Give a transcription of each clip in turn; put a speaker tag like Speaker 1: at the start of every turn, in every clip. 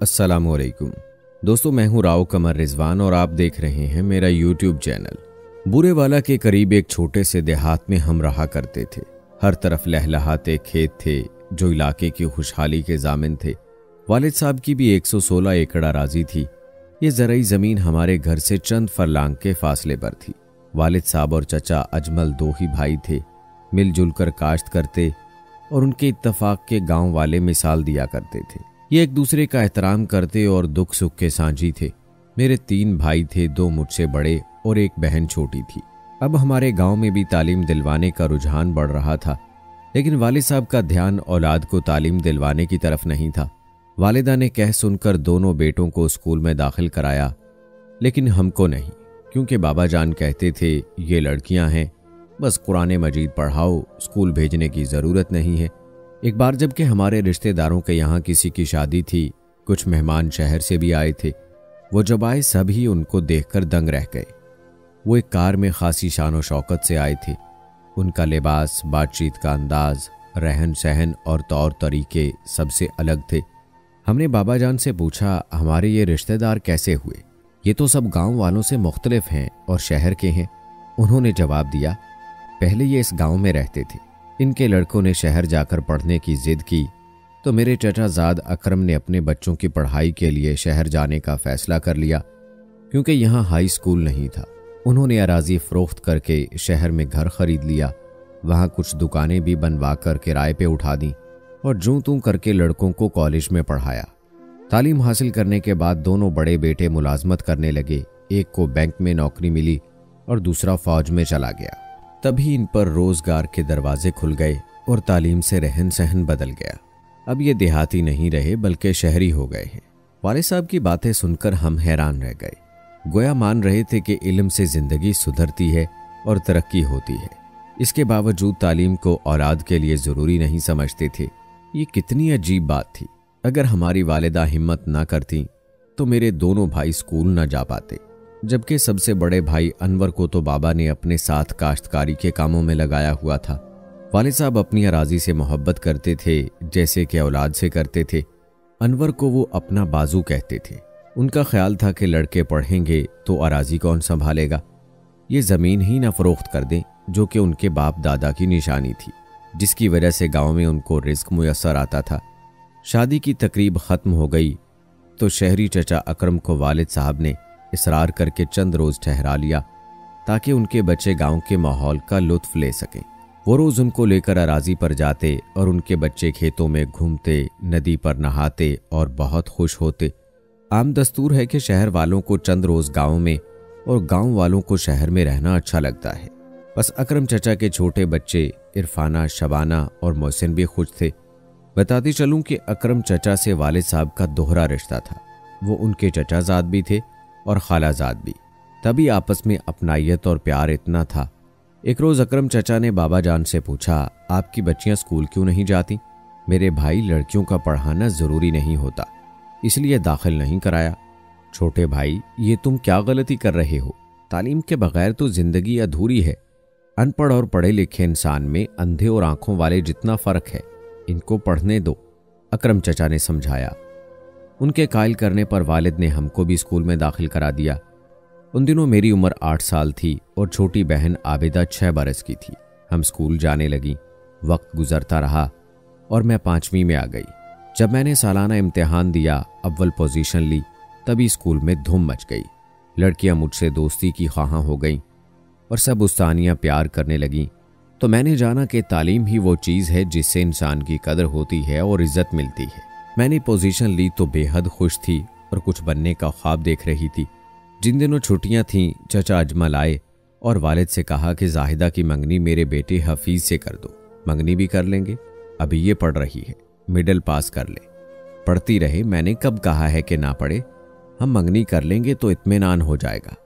Speaker 1: अस्सलामुअलैकुम दोस्तों, मैं हूं राव कमर रिजवान और आप देख रहे हैं मेरा यूट्यूब चैनल। बूरेवाला के करीब एक छोटे से देहात में हम रहा करते थे। हर तरफ लहलहाते खेत थे जो इलाके की खुशहाली के जामिन थे। वालिद साहब की भी 116 एकड़ अराजी थी। ये ज़रई ज़मीन हमारे घर से चंद फरलांग के फासले पर थी। वालिद साहब और चचा अजमल दो ही भाई थे। मिलजुल कर काश्त करते और उनके इत्तफाक के गांव वाले मिसाल दिया करते थे। ये एक दूसरे का एहतराम करते और दुख सुख के साझी थे। मेरे 3 भाई थे, 2 मुझसे बड़े और एक बहन छोटी थी। अब हमारे गांव में भी तालीम दिलवाने का रुझान बढ़ रहा था, लेकिन वालिद साहब का ध्यान औलाद को तालीम दिलवाने की तरफ नहीं था। वालिदा ने कह सुनकर दोनों बेटों को स्कूल में दाखिल कराया, लेकिन हमको नहीं, क्योंकि बाबा जान कहते थे ये लड़कियां हैं, बस कुरान मजीद पढ़ाओ, स्कूल भेजने की ज़रूरत नहीं है। एक बार जबकि हमारे रिश्तेदारों के यहाँ किसी की शादी थी, कुछ मेहमान शहर से भी आए थे। वो जब आए सभी उनको देखकर दंग रह गए। वो एक कार में खासी शान शौकत से आए थे। उनका लिबास, बातचीत का अंदाज, रहन सहन और तौर तरीके सबसे अलग थे। हमने बाबा जान से पूछा, हमारे ये रिश्तेदार कैसे हुए? ये तो सब गांव वालों से मुख्तलिफ हैं और शहर के हैं। उन्होंने जवाब दिया, पहले ये इस गांव में रहते थे। इनके लड़कों ने शहर जाकर पढ़ने की जिद की तो मेरे चचाजाद अकरम ने अपने बच्चों की पढ़ाई के लिए शहर जाने का फैसला कर लिया, क्योंकि यहाँ हाई स्कूल नहीं था। उन्होंने अराजी फरोख्त करके शहर में घर खरीद लिया। वहाँ कुछ दुकानें भी बनवा कर किराए पे उठा दी और जूं तूं करके लड़कों को कॉलेज में पढ़ाया। तालीम हासिल करने के बाद दोनों बड़े बेटे मुलाजमत करने लगे। एक को बैंक में नौकरी मिली और दूसरा फौज में चला गया। तभी इन पर रोजगार के दरवाजे खुल गए और तालीम से रहन सहन बदल गया। अब ये देहाती नहीं रहे बल्कि शहरी हो गए हैं। वालिद साहब की बातें सुनकर हम हैरान रह गए। गोया मान रहे थे कि इल्म से जिंदगी सुधरती है और तरक्की होती है। इसके बावजूद तालीम को औलाद के लिए ज़रूरी नहीं समझते थे। ये कितनी अजीब बात थी। अगर हमारी वालिदा हिम्मत ना करती तो मेरे दोनों भाई स्कूल ना जा पाते, जबकि सबसे बड़े भाई अनवर को तो बाबा ने अपने साथ काश्तकारी के कामों में लगाया हुआ था। वालिद साहब अपनी अराजी से मोहब्बत करते थे जैसे कि औलाद से करते थे। अनवर को वो अपना बाजू कहते थे। उनका ख्याल था कि लड़के पढ़ेंगे तो अराजी कौन संभालेगा, ये ज़मीन ही ना फरोख्त कर दें, जो कि उनके बाप दादा की निशानी थी, जिसकी वजह से गाँव में उनको रिस्क मुयस्सर आता था। शादी की तकरीब ख़त्म हो गई तो शहरी चचा अकरम को वालिद साहब ने इसरार करके चंद रोज ठहरा लिया ताकि उनके बच्चे गांव के माहौल का लुत्फ ले सकें। वो रोज उनको लेकर अराजी पर जाते और उनके बच्चे खेतों में घूमते, नदी पर नहाते और बहुत खुश होते। आम दस्तूर है कि शहर वालों को चंद रोज गांव में और गांव वालों को शहर में रहना अच्छा लगता है। बस अकरम चचा के छोटे बच्चे इरफाना, शबाना और मोहसिन भी खुश थे। बताती चलूं कि अकरम चचा से वालिद साहब का दोहरा रिश्ता था। वो उनके चचाजाद भी थे और खालाजाद भी, तभी आपस में अपनायत और प्यार इतना था। एक रोज़ अकरम चचा ने बाबा जान से पूछा, आपकी बच्चियां स्कूल क्यों नहीं जाती? मेरे भाई, लड़कियों का पढ़ाना ज़रूरी नहीं होता, इसलिए दाखिल नहीं कराया। छोटे भाई, ये तुम क्या गलती कर रहे हो? तालीम के बगैर तो ज़िंदगी अधूरी है। अनपढ़ और पढ़े लिखे इंसान में अंधे और आंखों वाले जितना फ़र्क है, इनको पढ़ने दो, अकरम चचा ने समझाया। उनके कायल करने पर वालिद ने हमको भी स्कूल में दाखिल करा दिया। उन दिनों मेरी उम्र 8 साल थी और छोटी बहन आबिदा 6 बरस की थी। हम स्कूल जाने लगी। वक्त गुजरता रहा और मैं 5वीं में आ गई। जब मैंने सालाना इम्तिहान दिया, अव्वल पोजीशन ली, तभी स्कूल में धूम मच गई। लड़कियां मुझसे दोस्ती की ख्वाहां हो गईं और सब उस्तानियां प्यार करने लगीं। तो मैंने जाना कि तालीम ही वो चीज़ है जिससे इंसान की कदर होती है और इज्जत मिलती है। मैंने पोजीशन ली तो बेहद खुश थी और कुछ बनने का ख्वाब देख रही थी। जिन दिनों छुट्टियां थीं, चचा अजमल आए और वालिद से कहा कि जाहिदा की मंगनी मेरे बेटे हफीज से कर दो। मंगनी भी कर लेंगे, अभी ये पढ़ रही है, मिडिल पास कर ले। पढ़ती रहे, मैंने कब कहा है कि ना पढ़े? हम मंगनी कर लेंगे तो इत्मीनान हो जाएगा।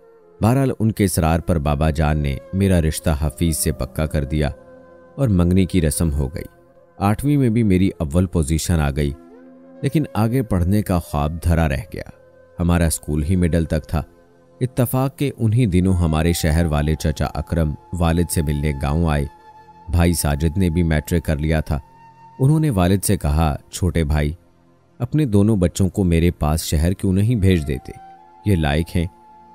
Speaker 1: बहरहाल उनके इसरार पर बाबा जान ने मेरा रिश्ता हफीज से पक्का कर दिया और मंगनी की रस्म हो गई। 8वीं में भी मेरी अव्वल पोजीशन आ गई, लेकिन आगे पढ़ने का ख्वाब धरा रह गया। हमारा स्कूल ही मिडल तक था। इत्तफाक के उन्हीं दिनों हमारे शहर वाले चचा अकरम वालिद से मिलने गांव आए। भाई साजिद ने भी मैट्रिक कर लिया था। उन्होंने वालिद से कहा, छोटे भाई, अपने दोनों बच्चों को मेरे पास शहर क्यों नहीं भेज देते? ये लायक हैं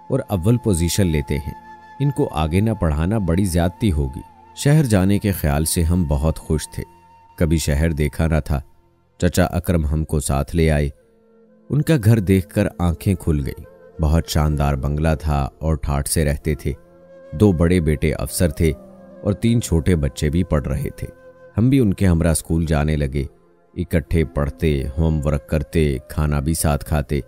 Speaker 1: और अव्वल पोजीशन लेते हैं, इनको आगे ना पढ़ाना बड़ी ज्यादती होगी। शहर जाने के ख्याल से हम बहुत खुश थे। कभी शहर देखा ना था। चचा अकरम हमको साथ ले आए। उनका घर देखकर आंखें खुल गई। बहुत शानदार बंगला था और ठाठ से रहते थे। 2 बड़े बेटे अफसर थे और 3 छोटे बच्चे भी पढ़ रहे थे। हम भी उनके हमरा स्कूल जाने लगे। इकट्ठे पढ़ते, होमवर्क करते, खाना भी साथ खाते।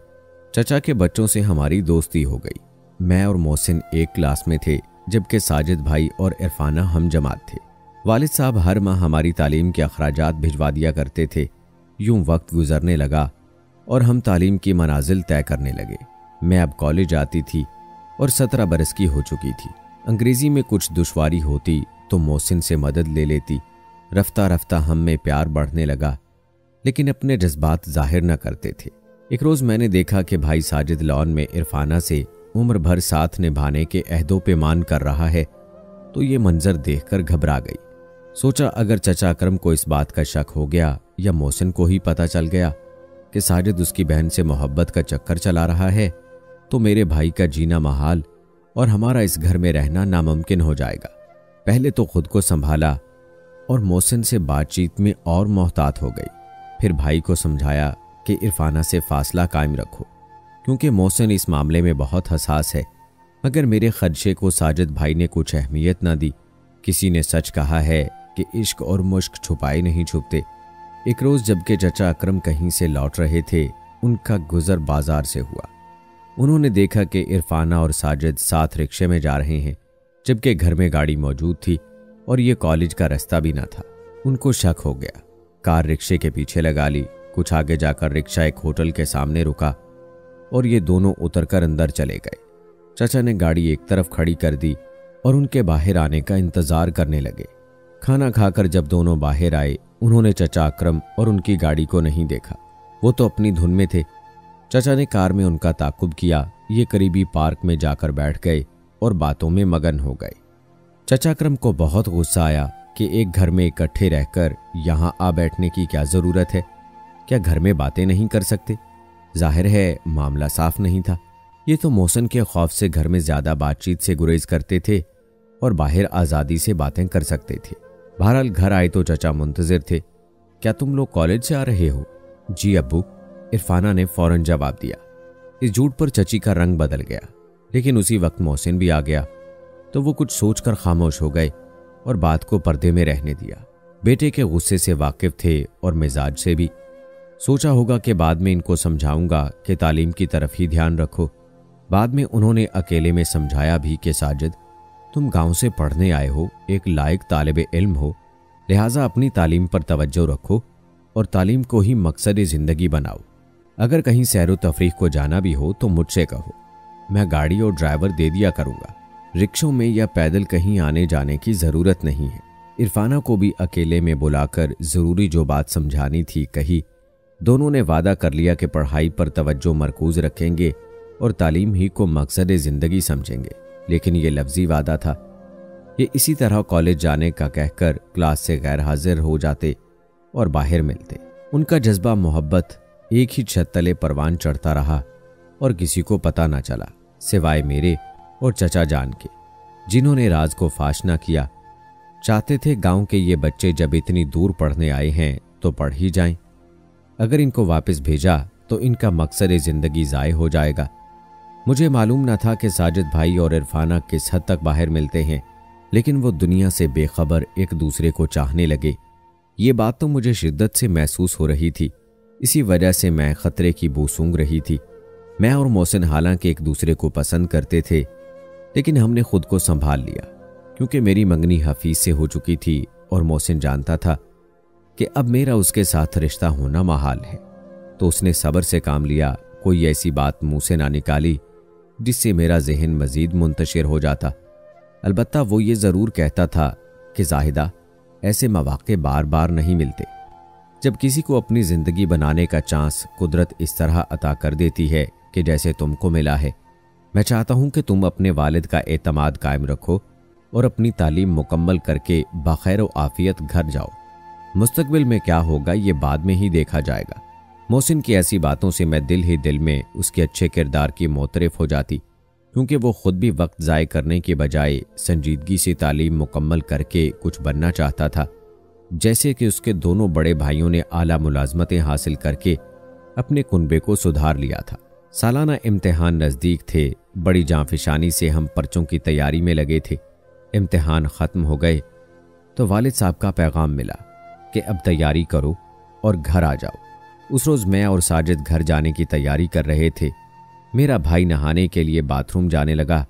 Speaker 1: चचा के बच्चों से हमारी दोस्ती हो गई। मैं और मोहसिन एक क्लास में थे, जबकि साजिद भाई और इरफाना हम जमात थे। वालिद साहब हर माह हमारी तालीम के अखराजात भिजवा दिया करते थे। यूं वक्त गुजरने लगा और हम तालीम की मनाजिल तय करने लगे। मैं अब कॉलेज आती थी और 17 बरस की हो चुकी थी। अंग्रेजी में कुछ दुश्वारी होती तो मोहसिन से मदद ले लेती। रफ्ता रफ्ता हम में प्यार बढ़ने लगा, लेकिन अपने जज्बात जाहिर न करते थे। एक रोज़ मैंने देखा कि भाई साजिद लॉन में इरफाना से उम्र भर साथ निभाने के अहदो पेमान कर रहा है, तो ये मंजर देखकर घबरा गई। सोचा अगर चचा अकरम को इस बात का शक हो गया या मोहसिन को ही पता चल गया कि साजिद उसकी बहन से मोहब्बत का चक्कर चला रहा है, तो मेरे भाई का जीना महाल और हमारा इस घर में रहना नामुमकिन हो जाएगा। पहले तो खुद को संभाला और मोहसिन से बातचीत में और मोहतात हो गई। फिर भाई को समझाया कि इरफाना से फासला कायम रखो, क्योंकि मोहसिन इस मामले में बहुत हसास है। मगर मेरे खदशे को साजिद भाई ने कुछ अहमियत ना दी। किसी ने सच कहा है कि इश्क और मुश्क छुपाए नहीं छुपते। एक रोज़ जबकि चचा अकरम कहीं से लौट रहे थे, उनका गुजर बाजार से हुआ। उन्होंने देखा कि इरफाना और साजिद साथ रिक्शे में जा रहे हैं, जबकि घर में गाड़ी मौजूद थी और ये कॉलेज का रास्ता भी ना था। उनको शक हो गया। कार रिक्शे के पीछे लगा ली। कुछ आगे जाकर रिक्शा एक होटल के सामने रुका और ये दोनों उतरकर अंदर चले गए। चचा ने गाड़ी एक तरफ खड़ी कर दी और उनके बाहर आने का इंतजार करने लगे। खाना खाकर जब दोनों बाहर आए, उन्होंने चचा अकरम और उनकी गाड़ी को नहीं देखा। वो तो अपनी धुन में थे। चचा ने कार में उनका ताकुब किया। ये करीबी पार्क में जाकर बैठ गए और बातों में मगन हो गए। चचा अकरम को बहुत गुस्सा आया कि एक घर में इकट्ठे रहकर यहाँ आ बैठने की क्या जरूरत है? क्या घर में बातें नहीं कर सकते? जाहिर है मामला साफ नहीं था। ये तो मोहसिन के खौफ से घर में ज्यादा बातचीत से गुरेज करते थे और बाहर आज़ादी से बातें कर सकते थे। बहरहाल घर आए तो चचा मुंतजिर थे। क्या तुम लोग कॉलेज से आ रहे हो? जी अब्बू, इरफाना ने फौरन जवाब दिया। इस झूठ पर चची का रंग बदल गया, लेकिन उसी वक्त मोहसिन भी आ गया तो वो कुछ सोचकर खामोश हो गए और बात को पर्दे में रहने दिया। बेटे के गुस्से से वाकिफ थे और मिजाज से भी। सोचा होगा कि बाद में इनको समझाऊंगा कि तालीम की तरफ ही ध्यान रखो। बाद में उन्होंने अकेले में समझाया भी कि साजिद, तुम गांव से पढ़ने आए हो, एक लायक तालिब इल्म हो, लिहाजा अपनी तालीम पर तवज्जो रखो और तालीम को ही मकसद ज़िंदगी बनाओ। अगर कहीं सैर व तफरीह को जाना भी हो तो मुझसे कहो, मैं गाड़ी और ड्राइवर दे दिया करूंगा। रिक्शों में या पैदल कहीं आने जाने की ज़रूरत नहीं है। इरफाना को भी अकेले में बुलाकर ज़रूरी जो बात समझानी थी कही। दोनों ने वादा कर लिया कि पढ़ाई पर तवज्जो मरकूज रखेंगे और तालीम ही को मकसद ज़िंदगी समझेंगे। लेकिन ये लफ्जी वादा था। ये इसी तरह कॉलेज जाने का कहकर क्लास से गैर हाजिर हो जाते और बाहर मिलते। उनका जज्बा मोहब्बत एक ही छत तले परवान चढ़ता रहा और किसी को पता ना चला सिवाय मेरे और चचा जान के, जिन्होंने राज को फाश ना किया। चाहते थे गांव के ये बच्चे जब इतनी दूर पढ़ने आए हैं तो पढ़ ही जाएं। अगर इनको वापस भेजा तो इनका मकसद ज़िंदगी ज़ाय हो जाएगा। मुझे मालूम न था कि साजिद भाई और इरफाना किस हद तक बाहर मिलते हैं, लेकिन वो दुनिया से बेखबर एक दूसरे को चाहने लगे। ये बात तो मुझे शिद्दत से महसूस हो रही थी। इसी वजह से मैं खतरे की बू सूंघ रही थी। मैं और मोहसिन हालांकि एक दूसरे को पसंद करते थे, लेकिन हमने खुद को संभाल लिया, क्योंकि मेरी मंगनी हफीज से हो चुकी थी और मोहसिन जानता था कि अब मेरा उसके साथ रिश्ता होना महाल है। तो उसने सब्र से काम लिया। कोई ऐसी बात मुंह से ना निकाली जिससे मेरा जहन मजीद मुंतशिर हो जाता। अलबत्ता वो ये ज़रूर कहता था कि जाहिदा, ऐसे मौके बार बार नहीं मिलते। जब किसी को अपनी ज़िंदगी बनाने का चांस कुदरत इस तरह अता कर देती है कि जैसे तुमको मिला है, मैं चाहता हूं कि तुम अपने वालिद का एतमाद कायम रखो और अपनी तालीम मुकम्मल करके बखैर व आफियत घर जाओ। मुस्तकबिल में क्या होगा ये बाद में ही देखा जाएगा। मोहसिन की ऐसी बातों से मैं दिल ही दिल में उसके अच्छे किरदार की मोतरफ हो जाती, क्योंकि वो खुद भी वक्त ज़ाय करने के बजाय संजीदगी से तालीम मुकम्मल करके कुछ बनना चाहता था। जैसे कि उसके दोनों बड़े भाइयों ने आला मुलाजमतें हासिल करके अपने कुनबे को सुधार लिया था। सालाना इम्तिहान नज़दीक थे। बड़ी जांफिशानी से हम पर्चों की तैयारी में लगे थे। इम्तिहान ख़त्म हो गए तो वालिद साहब का पैगाम मिला कि अब तैयारी करो और घर आ जाओ। उस रोज़ मैं और साजिद घर जाने की तैयारी कर रहे थे। मेरा भाई नहाने के लिए बाथरूम जाने लगा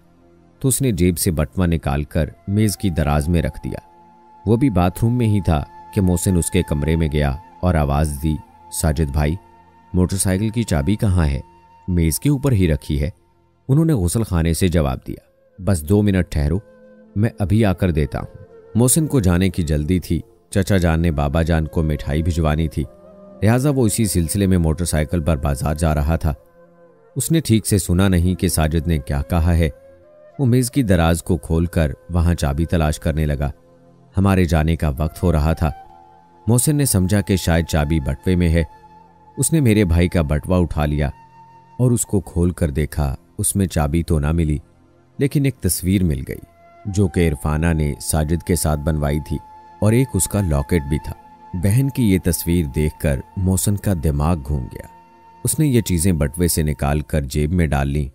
Speaker 1: तो उसने जेब से बटुआ निकालकर मेज़ की दराज में रख दिया। वो भी बाथरूम में ही था कि मोहसिन उसके कमरे में गया और आवाज़ दी, साजिद भाई, मोटरसाइकिल की चाबी कहाँ है? मेज़ के ऊपर ही रखी है। उन्होंने गुसल खाने से जवाब दिया, बस 2 मिनट ठहरो, मैं अभी आकर देता हूँ। मोहसिन को जाने की जल्दी थी। चचा जान ने बाबा जान को मिठाई भिजवानी थी, लिहाजा वो इसी सिलसिले में मोटरसाइकिल पर बाजार जा रहा था। उसने ठीक से सुना नहीं कि साजिद ने क्या कहा है। वो मेज़ की दराज को खोलकर वहां चाबी तलाश करने लगा। हमारे जाने का वक्त हो रहा था। मोहसिन ने समझा कि शायद चाबी बटुए में है। उसने मेरे भाई का बटुआ उठा लिया और उसको खोल कर देखा। उसमें चाबी तो ना मिली, लेकिन एक तस्वीर मिल गई जो कि इरफाना ने साजिद के साथ बनवाई थी, और एक उसका लॉकेट भी था। बहन की ये तस्वीर देखकर मोहसिन का दिमाग घूम गया। उसने ये चीज़ें बटुए से निकाल कर जेब में डाल लीं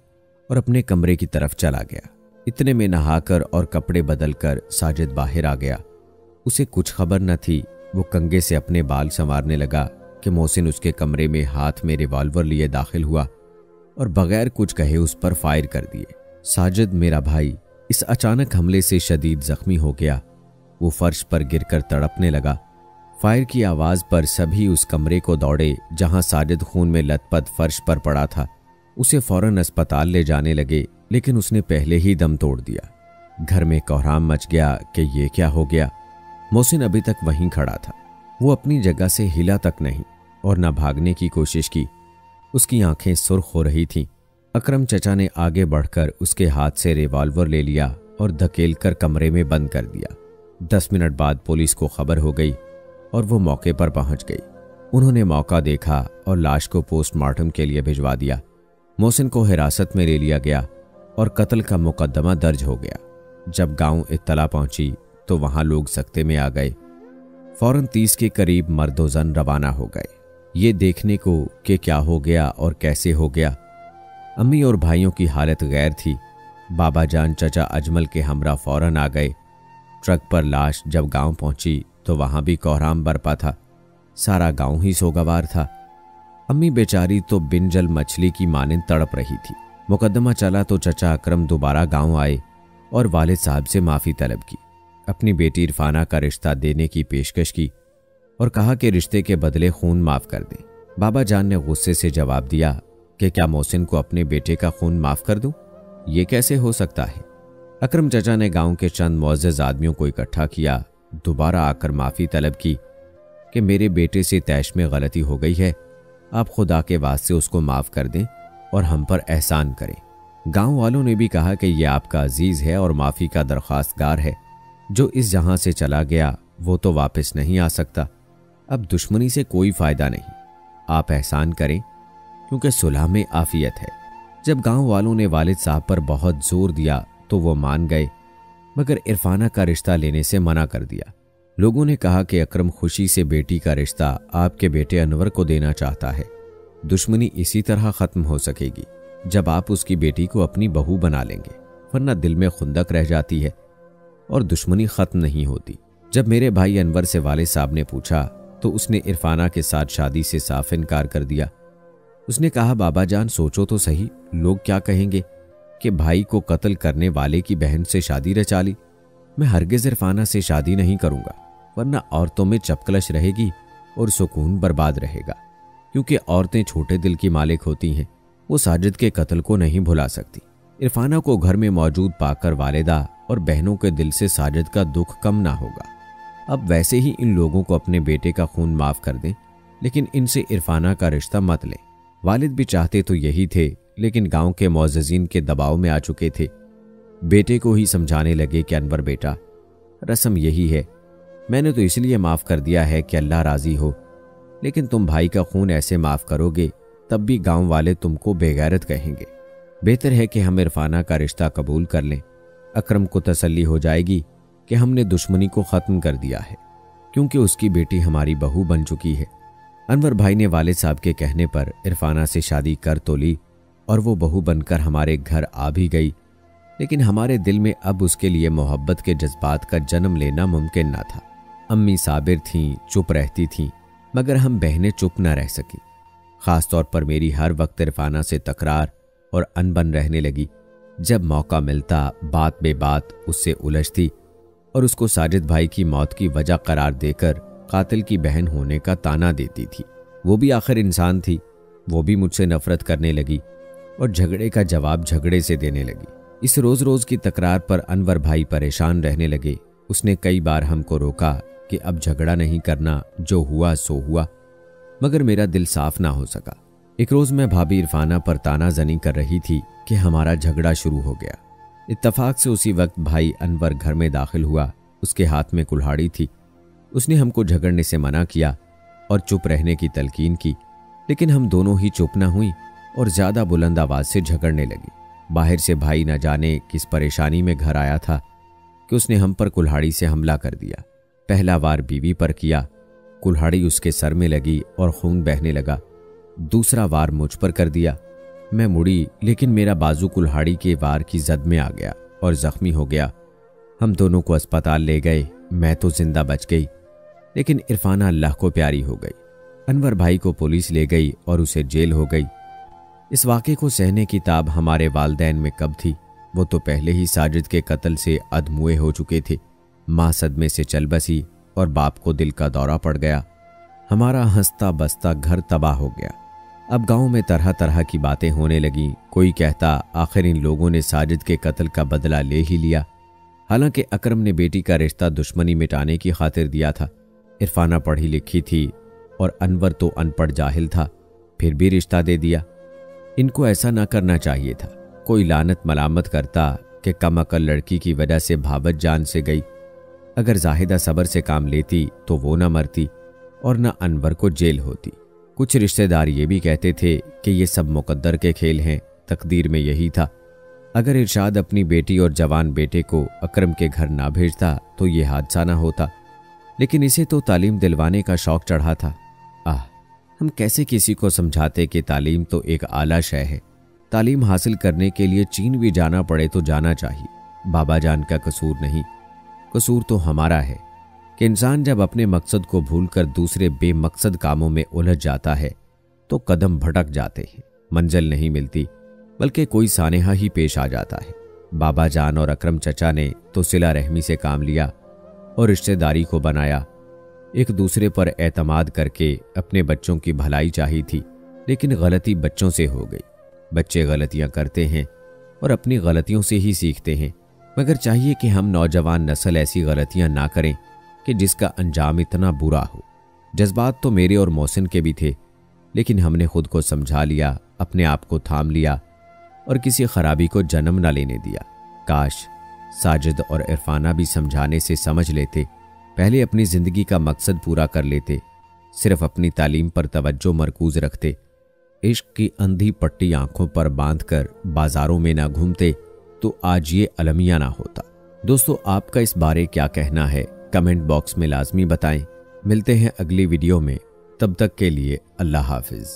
Speaker 1: और अपने कमरे की तरफ चला गया। इतने में नहाकर और कपड़े बदलकर साजिद बाहर आ गया। उसे कुछ खबर न थी। वो कंघे से अपने बाल संवारने लगा कि मोहसिन उसके कमरे में हाथ में रिवॉल्वर लिए दाखिल हुआ और बगैर कुछ कहे उस पर फायर कर दिए। साजिद मेरा भाई इस अचानक हमले से शदीद जख्मी हो गया। वो फर्श पर गिरकर तड़पने लगा। फायर की आवाज पर सभी उस कमरे को दौड़े जहां साजिद खून में लथपथ फर्श पर पड़ा था। उसे फौरन अस्पताल ले जाने लगे, लेकिन उसने पहले ही दम तोड़ दिया। घर में कोहराम मच गया कि ये क्या हो गया। मोहसिन अभी तक वहीं खड़ा था। वो अपनी जगह से हिला तक नहीं और न भागने की कोशिश की। उसकी आंखें सुर्ख हो रही थीं। अकरम चचा ने आगे बढ़कर उसके हाथ से रिवॉल्वर ले लिया और धकेलकर कमरे में बंद कर दिया। 10 मिनट बाद पुलिस को खबर हो गई और वो मौके पर पहुंच गई। उन्होंने मौका देखा और लाश को पोस्टमार्टम के लिए भिजवा दिया। मोहसिन को हिरासत में ले लिया गया और कत्ल का मुकदमा दर्ज हो गया। जब गांव इत्तला पहुंची तो वहां लोग सख्ते में आ गए। फौरन 30 के करीब मर्दो जन रवाना हो गए, ये देखने को कि क्या हो गया और कैसे हो गया। अम्मी और भाइयों की हालत गैर थी। बाबा जान चचा अजमल के हमरा फौरन आ गए। ट्रक पर लाश जब गांव पहुंची तो वहां भी कोहराम बरपा था। सारा गांव ही सोगवार था। अम्मी बेचारी तो बिन जल मछली की मानिंद तड़प रही थी। मुकदमा चला तो चचा अकरम दोबारा गांव आए और वालिद साहब से माफ़ी तलब की। अपनी बेटी इरफाना का रिश्ता देने की पेशकश की और कहा कि रिश्ते के बदले खून माफ़ कर दें। बाबा जान ने गुस्से से जवाब दिया कि क्या मोहसिन को अपने बेटे का खून माफ़ कर दूं? ये कैसे हो सकता है? अकरम चचा ने गांव के चंद मुअज़्ज़ज़ आदमियों को इकट्ठा किया, दोबारा आकर माफ़ी तलब की कि मेरे बेटे से तैश में गलती हो गई है, आप खुदा के वास्ते उसको माफ़ कर दें और हम पर एहसान करें। गांव वालों ने भी कहा कि यह आपका अजीज़ है और माफ़ी का दरख्वास्तगार है। जो इस जहां से चला गया वो तो वापस नहीं आ सकता। अब दुश्मनी से कोई फ़ायदा नहीं, आप एहसान करें क्योंकि सुलह में आफियत है। जब गांव वालों ने वालिद साहब पर बहुत जोर दिया तो वो मान गए, मगर इरफाना का रिश्ता लेने से मना कर दिया। लोगों ने कहा कि अकरम खुशी से बेटी का रिश्ता आपके बेटे अनवर को देना चाहता है। दुश्मनी इसी तरह ख़त्म हो सकेगी जब आप उसकी बेटी को अपनी बहू बना लेंगे, वरना दिल में खुंदक रह जाती है और दुश्मनी ख़त्म नहीं होती। जब मेरे भाई अनवर से वालिद साहब ने पूछा तो उसने इरफाना के साथ शादी से साफ इनकार कर दिया। उसने कहा, बाबा जान सोचो तो सही, लोग क्या कहेंगे कि भाई को कत्ल करने वाले की बहन से शादी रचा ली। मैं हरगिज़ इरफाना से शादी नहीं करूँगा, वरना औरतों में चपकलश रहेगी और सुकून बर्बाद रहेगा। क्योंकि औरतें छोटे दिल की मालिक होती हैं, वो साजिद के कत्ल को नहीं भुला सकती। इरफाना को घर में मौजूद पाकर वालिदा और बहनों के दिल से साजिद का दुख कम ना होगा। अब वैसे ही इन लोगों को अपने बेटे का खून माफ़ कर दें, लेकिन इनसे इरफाना का रिश्ता मत लें। वालिद भी चाहते तो यही थे, लेकिन गांव के मुअज़्ज़िज़ीन के दबाव में आ चुके थे। बेटे को ही समझाने लगे कि अनवर बेटा, रस्म यही है, मैंने तो इसलिए माफ़ कर दिया है कि अल्लाह राज़ी हो, लेकिन तुम भाई का खून ऐसे माफ करोगे तब भी गांव वाले तुमको बेगैरत कहेंगे। बेहतर है कि हम इरफाना का रिश्ता कबूल कर लें। अकरम को तसल्ली हो जाएगी कि हमने दुश्मनी को ख़त्म कर दिया है, क्योंकि उसकी बेटी हमारी बहू बन चुकी है। अनवर भाई ने वालिद साहब के कहने पर इरफाना से शादी कर तो ली और वो बहू बनकर हमारे घर आ भी गई, लेकिन हमारे दिल में अब उसके लिए मोहब्बत के जज्बात का जन्म लेना मुमकिन ना था। अम्मी साबिर थीं, चुप रहती थीं, मगर हम बहनें चुप न रह सकी। ख़ास तौर पर मेरी हर वक्त इरफाना से तकरार और अनबन रहने लगी। जब मौका मिलता बात बेबात उससे उलझती और उसको साजिद भाई की मौत की वजह करार देकर कातिल की बहन होने का ताना देती थी। वो भी आखिर इंसान थी, वो भी मुझसे नफरत करने लगी और झगड़े का जवाब झगड़े से देने लगी। इस रोज रोज की तकरार पर अनवर भाई परेशान रहने लगे। उसने कई बार हमको रोका कि अब झगड़ा नहीं करना, जो हुआ सो हुआ, मगर मेरा दिल साफ ना हो सका। एक रोज मैं भाभी इरफाना पर तानाजनी कर रही थी कि हमारा झगड़ा शुरू हो गया। इत्तफाक से उसी वक्त भाई अनवर घर में दाखिल हुआ। उसके हाथ में कुल्हाड़ी थी। उसने हमको झगड़ने से मना किया और चुप रहने की तलकीन की, लेकिन हम दोनों ही चुप न हुई और ज्यादा बुलंद आवाज से झगड़ने लगी। बाहर से भाई न जाने किस परेशानी में घर आया था कि उसने हम पर कुल्हाड़ी से हमला कर दिया। पहला वार बीवी पर किया, कुल्हाड़ी उसके सर में लगी और खून बहने लगा। दूसरा वार मुझ पर कर दिया। मैं मुड़ी, लेकिन मेरा बाजू कुल्हाड़ी के वार की जद में आ गया और जख्मी हो गया। हम दोनों को अस्पताल ले गए। मैं तो जिंदा बच गई, लेकिन इरफाना अल्लाह को प्यारी हो गई। अनवर भाई को पुलिस ले गई और उसे जेल हो गई। इस वाक़े को सहने की ताब हमारे वालदैन में कब थी। वो तो पहले ही साजिद के कत्ल से अधमुए हो चुके थे। माँ सदमे से चल बसी और बाप को दिल का दौरा पड़ गया। हमारा हंसता बसता घर तबाह हो गया। अब गांव में तरह तरह की बातें होने लगीं। कोई कहता आखिर इन लोगों ने साजिद के कत्ल का बदला ले ही लिया, हालांकि अकरम ने बेटी का रिश्ता दुश्मनी मिटाने की खातिर दिया था। इरफाना पढ़ी लिखी थी और अनवर तो अनपढ़ जाहिल था, फिर भी रिश्ता दे दिया। इनको ऐसा ना करना चाहिए था। कोई लानत मलामत करता कि कम अकल लड़की की वजह से भाबत जान से गई। अगर जाहिदा सब्र से काम लेती तो वो न मरती और न अनवर को जेल होती। कुछ रिश्तेदार ये भी कहते थे कि ये सब मुकद्दर के खेल हैं, तकदीर में यही था। अगर इरशाद अपनी बेटी और जवान बेटे को अकरम के घर ना भेजता तो ये हादसा ना होता, लेकिन इसे तो तालीम दिलवाने का शौक चढ़ा था। हम कैसे किसी को समझाते कि तालीम तो एक आला शय है। तालीम हासिल करने के लिए चीन भी जाना पड़े तो जाना चाहिए। बाबा जान का कसूर नहीं, कसूर तो हमारा है कि इंसान जब अपने मकसद को भूलकर दूसरे बेमकसद कामों में उलझ जाता है तो कदम भटक जाते हैं। मंजिल नहीं मिलती, बल्कि कोई सानेहा ही पेश आ जाता है। बाबा जान और अकरम चचा ने तो सिला रहमी से काम लिया और रिश्तेदारी को बनाया। एक दूसरे पर एतमाद करके अपने बच्चों की भलाई चाही थी, लेकिन गलती बच्चों से हो गई। बच्चे गलतियां करते हैं और अपनी गलतियों से ही सीखते हैं, मगर चाहिए कि हम नौजवान नस्ल ऐसी गलतियां ना करें कि जिसका अंजाम इतना बुरा हो। जज्बात तो मेरे और मोहसिन के भी थे, लेकिन हमने खुद को समझा लिया, अपने आप को थाम लिया और किसी खराबी को जन्म न लेने दिया। काश साजिद और इरफाना भी समझाने से समझ लेते, पहले अपनी जिंदगी का मकसद पूरा कर लेते, सिर्फ अपनी तालीम पर तवज्जो मरकूज रखते, इश्क की अंधी पट्टी आंखों पर बांधकर बाजारों में ना घूमते, तो आज ये अलमिया ना होता। दोस्तों, आपका इस बारे क्या कहना है कमेंट बॉक्स में लाजमी बताएं। मिलते हैं अगली वीडियो में, तब तक के लिए अल्लाह हाफिज।